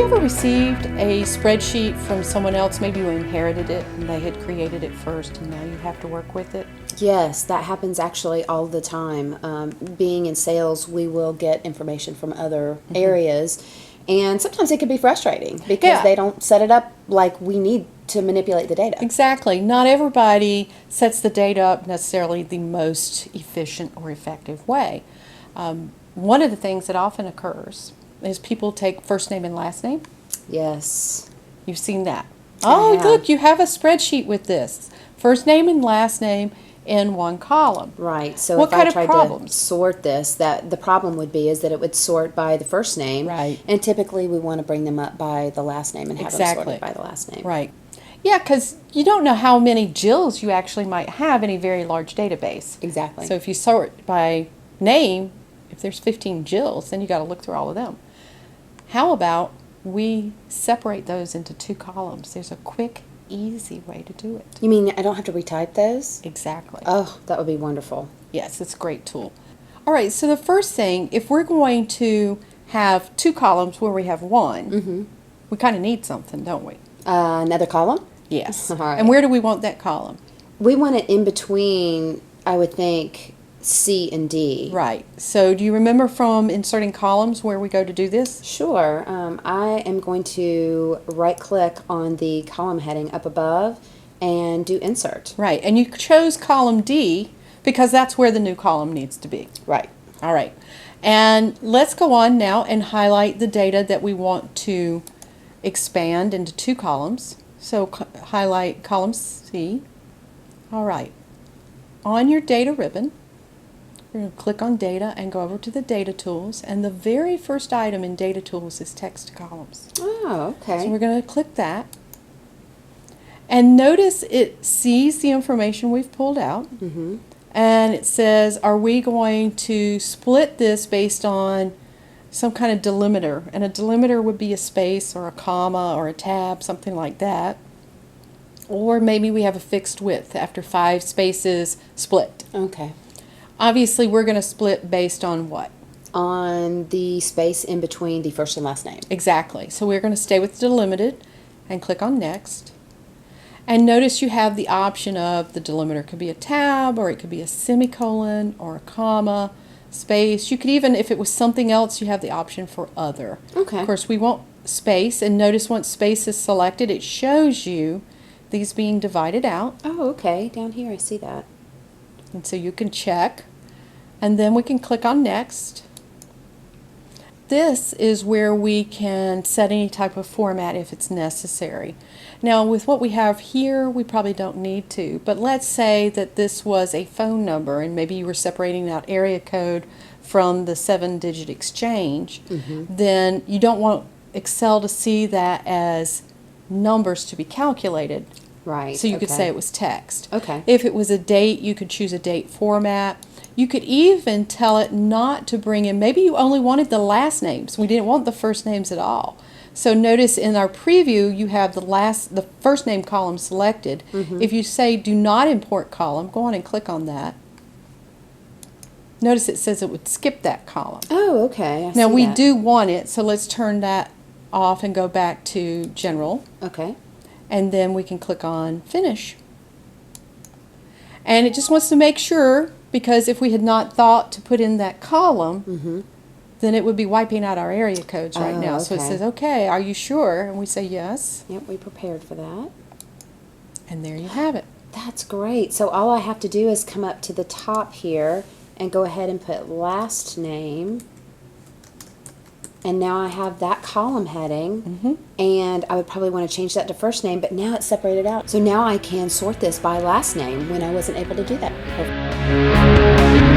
ever received a spreadsheet from someone else? Maybe you inherited it and they had created it first and now you have to work with it? Yes, that happens actually all the time. Being in sales, we will get information from other areas, and sometimes it can be frustrating because they don't set it up like we need to manipulate the data. Exactly. Not everybody sets the data up necessarily the most efficient or effective way. One of the things that often occurs is people take first name and last name. Yes. You've seen that. Oh, look, you have a spreadsheet with this. First name and last name in one column. Right. So what if kind I tried of problems? to sort this, that the problem would be is that it would sort by the first name. Right. And typically we want to bring them up by the last name and have them sorted by the last name. Right. Yeah, because you don't know how many Jills you actually might have in a very large database. Exactly. So if you sort by name, if there's 15 Jills, then you got to look through all of them. How about we separate those into 2 columns? There's a quick, easy way to do it. You mean I don't have to retype those? Exactly. Oh, that would be wonderful. Yes, it's a great tool. All right, so the first thing, if we're going to have 2 columns where we have one, we kind of need something, don't we? Another column? Yes. All right. And where do we want that column? We want it in between, I would think, C and D. Right. So do you remember from inserting columns where we go to do this? Sure. I am going to right-click on the column heading up above and do insert. Right. And you chose column D because that's where the new column needs to be. Right. All right. And let's go on now and highlight the data that we want to expand into 2 columns. So highlight column C. All right. On your data ribbon, we're going to click on data and go over to the data tools, and the very first item in data tools is text columns. Oh, okay. So we're going to click that, and notice it sees the information we've pulled out, and it says, are we going to split this based on some kind of delimiter? And a delimiter would be a space or a comma or a tab, something like that. Or maybe we have a fixed width after 5 spaces split. Okay. Obviously, we're going to split based on what? On the space in between the first and last name. Exactly. So we're going to stay with delimited and click on next. And notice you have the option of the delimiter could be a tab, or it could be a semicolon, or a comma, space. You could even, if it was something else, you have the option for other. Okay. Of course, we want space, and notice once space is selected, it shows you these being divided out. Oh, okay. Down here I see that. And so you can check, and then we can click on next. This is where we can set any type of format if it's necessary. Now with what we have here, we probably don't need to, but let's say that this was a phone number and maybe you were separating out area code from the 7-digit exchange, then you don't want Excel to see that as numbers to be calculated. Right. So you could say it was text. Okay. If it was a date, you could choose a date format. You could even tell it not to bring in, maybe you only wanted the last names. We didn't want the first names at all. So notice in our preview, you have the first name column selected. If you say do not import column, go on and click on that. Notice it says it would skip that column. Oh, okay. I Now see we that. do want it, so let's turn that off and go back to general. Okay. And then we can click on finish. And it just wants to make sure, because if we had not thought to put in that column, then it would be wiping out our area codes right now. So it okay. says, okay, are you sure? And we say yes. Yep, we prepared for that. And there you have it. That's great. So all I have to do is come up to the top here and go ahead and put last name. And now I have that column heading, and I would probably want to change that to first name, but now it's separated out. So now I can sort this by last name when I wasn't able to do that before.